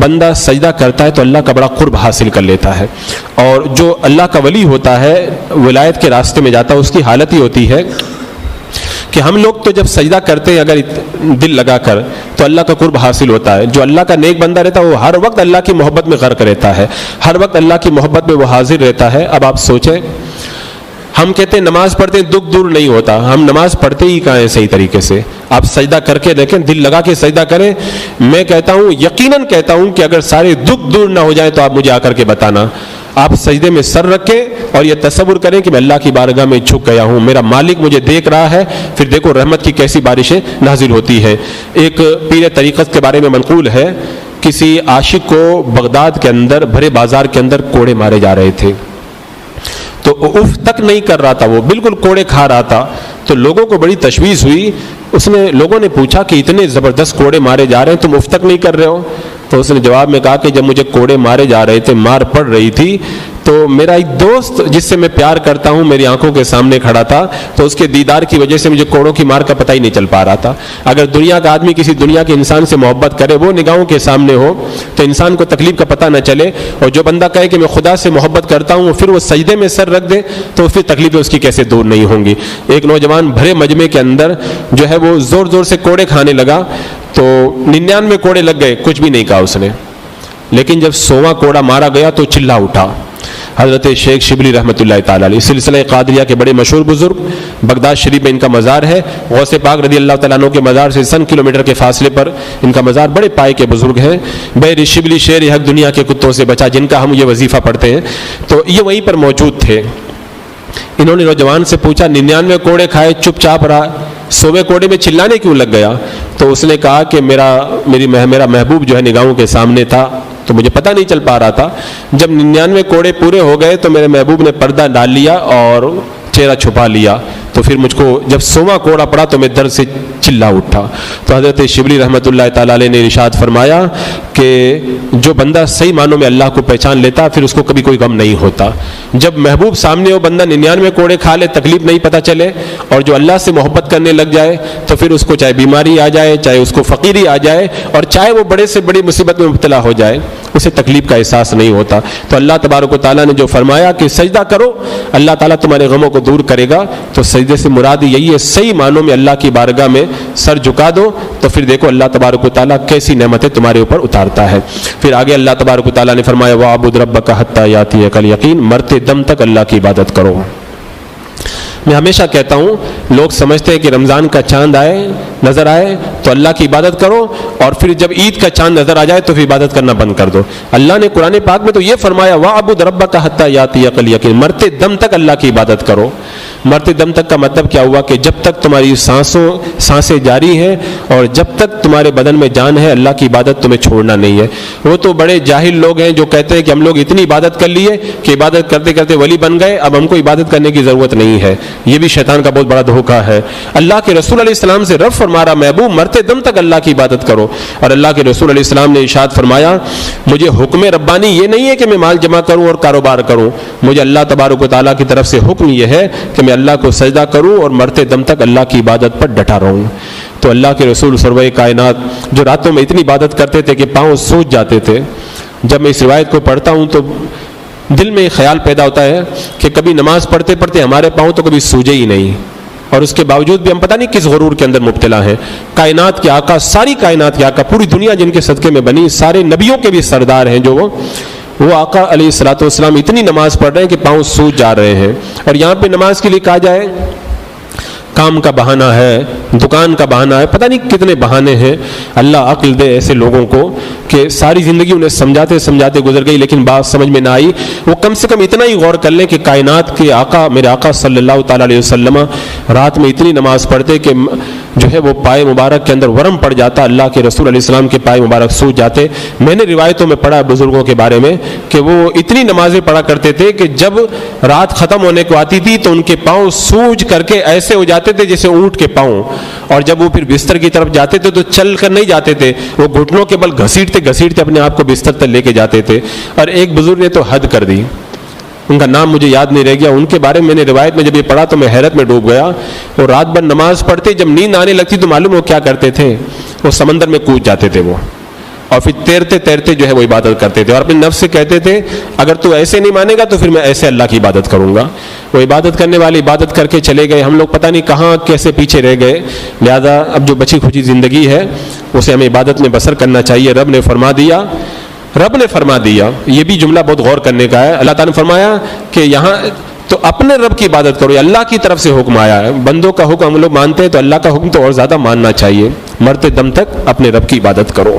بندہ سجدہ کرتا ہے تو اللہ کا بڑا قرب حاصل کر لیتا ہے، اور جو اللہ کا ولی ہوتا ہے، ولایت کے راستے میں جاتا ہے، اس کی حالت ہی ہوتی ہے کہ ہم لوگ تو جب سجدہ کرتے ہیں اگر دل لگا کر تو اللہ کا قرب حاصل ہوتا ہے. جو اللہ کا نیک بندہ رہتا ہے وہ ہر وقت اللہ کی محبت میں غرق رہتا ہے، ہر وقت اللہ کی محبت میں وہ حاضر رہتا ہے. اب آپ سوچیں، ہم کہتے ہیں نماز پڑھتے ہیں دکھ دور نہیں ہوتا، ہم نماز پڑھتے ہی کہاں ہیں صحیح طریقے سے؟ آپ سجدہ کر کے دیکھیں، دل لگا کے سجدہ کریں. میں کہتا ہوں، یقیناً کہتا ہوں کہ اگر سارے دکھ دور نہ ہو جائیں تو آپ مجھے آ کر کے بتانا. آپ سجدے میں سر رکھیں اور یہ تصور کریں کہ میں اللہ کی بارگاہ میں جھک گیا ہوں، میرا مالک مجھے دیکھ رہا ہے. پھر دیکھو رحمت کی کیسی بارشیں نازل ہوتی ہے. ایک پیر طریقت کے بارے میں منقول ہے، کسی عاشق کو بغداد کے اندر بھرے بازار کے اندر کوڑے مارے جا رہے تھے، تو اف تک نہیں کر رہا تھا، وہ بالکل کوڑے کھا رہا تھا. تو لوگوں کو بڑی تشویش ہوئی. لوگوں نے پوچھا کہ اتنے زبردست کوڑے مارے جا رہے ہیں، تم اف تک نہیں کر رہے ہو؟ تو اس نے جواب میں کہا کہ جب مجھے کوڑے مارے جا رہے تھے، مار پڑ رہی تھی، تو میرا ایک دوست جس سے میں پیار کرتا ہوں میری آنکھوں کے سامنے کھڑا تھا، تو اس کے دیدار کی وجہ سے مجھے کوڑوں کی مار کا پتہ ہی نہیں چل پا رہا تھا. اگر دنیا کا آدمی کسی دنیا کے انسان سے محبت کرے، وہ نگاہوں کے سامنے ہو، تو انسان کو تکلیف کا پتہ نہ چلے. اور جو بندہ کہے کہ میں خدا سے محبت کرتا ہوں، پھر وہ سجدے میں سر رکھ دے، تو پھر تکلیفیں اس کی کیسے دور نہیں ہوں گی. ایک نوجوان بھرے مجمع کے اندر جو ہے وہ زور زور سے کوڑے کھانے لگا، تو 99 کوڑے لگ گئے، کچھ بھی نہیں کہا اس نے. لیکن جب 100واں کوڑا مارا گیا تو چلا اٹھا. حضرت شیخ شبلی رحمۃ اللہ تعالیٰ علیہ، سلسلہ قادریہ کے بڑے مشہور بزرگ، بغداد شریف میں ان کا مزار ہے. غوث پاک رضی اللہ تعالیٰ عنہ کے مزار سے 100 کلومیٹر کے فاصلے پر ان کا مزار. بڑے پائے کے بزرگ ہیں. بے شبلی شیر حق دنیا کے کتوں سے بچا، جن کا ہم یہ وظیفہ پڑھتے ہیں، تو یہ وہیں پر موجود تھے. انہوں نے نوجوان سے پوچھا، 99 کوڑے کھائے چپ چاپ رہا، 100ویں کوڑے میں چلانے کیوں لگ گیا؟ تو اس نے کہا کہ میرا محبوب جو ہے نگاہوں کے سامنے تھا، تو مجھے پتہ نہیں چل پا رہا تھا. جب 99 کوڑے پورے ہو گئے تو میرے محبوب نے پردہ ڈال لیا اور چہرہ چھپا لیا. تو پھر مجھ کو جب 100واں کوڑا پڑا تو میں درد سے چلا اٹھا. تو حضرت شبلی رحمۃ اللہ تعالیٰ علیہ نے ارشاد فرمایا کہ جو بندہ صحیح معنوں میں اللہ کو پہچان لیتا پھر اس کو کبھی کوئی غم نہیں ہوتا. جب محبوب سامنے ہو، بندہ 99 کوڑے کھا لے، تکلیف نہیں پتہ چلے، اور جو اللہ سے محبت کرنے لگ جائے تو پھر اس کو چاہے بیماری آ جائے، چاہے اس کو فقیری آ جائے، اور چاہے وہ بڑے سے بڑی مصیبت میں مبتلا ہو جائے، اسے تکلیف کا احساس نہیں ہوتا. تو اللہ تبارک و تعالیٰ نے جو فرمایا کہ سجدہ کرو، اللہ تعالیٰ تمہارے غموں کو دور کرے گا. تو سجدے سے مراد یہی ہے، صحیح معنوں میں اللہ کی بارگاہ میں سر جھکا دو، تو پھر دیکھو اللہ تبارک و تعالیٰ کیسی نعمتیں تمہارے اوپر اتارتا ہے. پھر آگے اللہ تبارک و تعالیٰ نے فرمایا وَاعْبُدْ رَبَّكَ حَتَّىٰ يَأْتِيَكَ الْيَقِينُ، مرتے دم تک اللہ کی عبادت کرو. میں ہمیشہ کہتا ہوں، لوگ سمجھتے ہیں کہ رمضان کا چاند نظر آئے تو اللہ کی عبادت کرو، اور پھر جب عید کا چاند نظر آ جائے تو پھر عبادت کرنا بند کر دو. اللہ نے قرآن پاک میں تو یہ فرمایا وَاعْبُدْ رَبَّكَ حَتَّىٰ يَأْتِيَكَ الْيَقِينُ، مرتے دم تک اللہ کی عبادت کرو. مرتے دم تک کا مطلب کیا ہوا کہ جب تک تمہاری سانسیں جاری ہیں اور جب تک تمہارے بدن میں جان ہے، اللہ کی عبادت تمہیں چھوڑنا نہیں ہے. وہ تو بڑے جاہل لوگ ہیں جو کہتے ہیں کہ ہم لوگ اتنی عبادت کر لیے کہ عبادت کرتے کرتے ولی بن گئے، اب ہم کو عبادت کرنے کی ضرورت نہیں ہے. یہ بھی شیطان کا بہت بڑا دھوکہ ہے. اللہ کے رسول علیہ السلام سے رب فرما رہا محبوب مرتے دم تک اللہ کی عبادت کرو. اور اللہ کے رسول علیہ السلام نے ارشاد فرمایا مجھے حکم ربانی یہ نہیں ہے کہ میں مال جمع کروں اور کاروبار کروں، مجھے اللہ تبارک و تعالیٰ کی طرف سے حکم یہ ہے کہ میں اللہ کو سجدہ کروں اور مرتے دم تک اللہ کی عبادت پر ڈٹا رہوں. تو اللہ کے رسول سرور کائنات جو راتوں میں اتنی عبادت کرتے تھے کہ پاؤں سوج جاتے تھے، جب میں اس روایت کو پڑھتا ہوں تو دل میں خیال پیدا ہوتا ہے کہ کبھی نماز پڑھتے پڑھتے ہمارے پاؤں تو کبھی سوجے ہی نہیں، اور اس کے باوجود بھی ہم پتہ نہیں کس غرور کے اندر مبتلا ہیں. کائنات کے آقا، ساری کائنات کے آقا، پوری دنیا جن کے صدقے میں بنی، سارے نبیوں کے بھی سردار ہیں جو وہ آقا علیہ الصلوۃ والسلام اتنی نماز پڑھ رہے ہیں کہ پاؤں سوج جا رہے ہیں. اور یہاں پہ نماز کے لیے کہا جائے کام کا بہانہ ہے، دکان کا بہانہ ہے، پتہ نہیں کتنے بہانے ہیں. اللہ عقل دے ایسے لوگوں کو کہ ساری زندگی انہیں سمجھاتے سمجھاتے گزر گئی لیکن بات سمجھ میں نہ آئی. وہ کم سے کم اتنا ہی غور کر لیں کہ کائنات کے آقا میرے آقا صلی اللہ تعالیٰ علیہ وسلم رات میں اتنی نماز پڑھتے کہ جو ہے وہ پائے مبارک کے اندر ورم پڑ جاتا، اللہ کے رسول علیہ السلام کے پائے مبارک سوج جاتے. میں نے روایتوں میں پڑھا بزرگوں کے بارے میں کہ وہ اتنی نمازیں پڑھا کرتے تھے کہ جب رات ختم ہونے کو آتی تھی تو ان کے پاؤں سوج کر کے ایسے ہو جاتے تھے جیسے اونٹ کے پاؤں، اور جب وہ پھر بستر کی طرف جاتے تھے تو چل کر نہیں جاتے تھے، وہ گھٹنوں کے بل گھسیٹتے گھسیٹتے اپنے آپ کو بستر تک لے کے جاتے تھے. اور ایک بزرگ نے تو حد کر دی، ان کا نام مجھے یاد نہیں رہ گیا، ان کے بارے میں نے روایت میں جب یہ پڑھا تو میں حیرت میں ڈوب گیا. وہ رات بھر نماز پڑھتے، جب نیند آنے لگتی تو معلوم وہ کیا کرتے تھے، وہ سمندر میں کود جاتے تھے. اور پھر تیرتے تیرتے جو ہے وہ عبادت کرتے تھے، اور اپنے نفس سے کہتے تھے اگر تو ایسے نہیں مانے گا تو پھر میں ایسے اللہ کی عبادت کروں گا۔ وہ عبادت کرنے والے عبادت کر کے چلے گئے، ہم لوگ پتہ نہیں کہاں کیسے پیچھے رہ گئے۔ لہذا اب جو بچی کھچی زندگی ہے اسے ہمیں عبادت میں بسر کرنا چاہیے۔ رب نے فرما دیا، یہ بھی جملہ بہت غور کرنے کا ہے۔ اللہ تعالیٰ نے فرمایا کہ یہاں تو اپنے رب کی عبادت کرو، یہ اللہ کی طرف سے حکم آیا ہے۔ بندوں کا حکم ہم لوگ مانتے ہیں تو اللہ کا حکم تو اور زیادہ ماننا چاہیے۔ مرتے دم تک اپنے رب کی عبادت کرو۔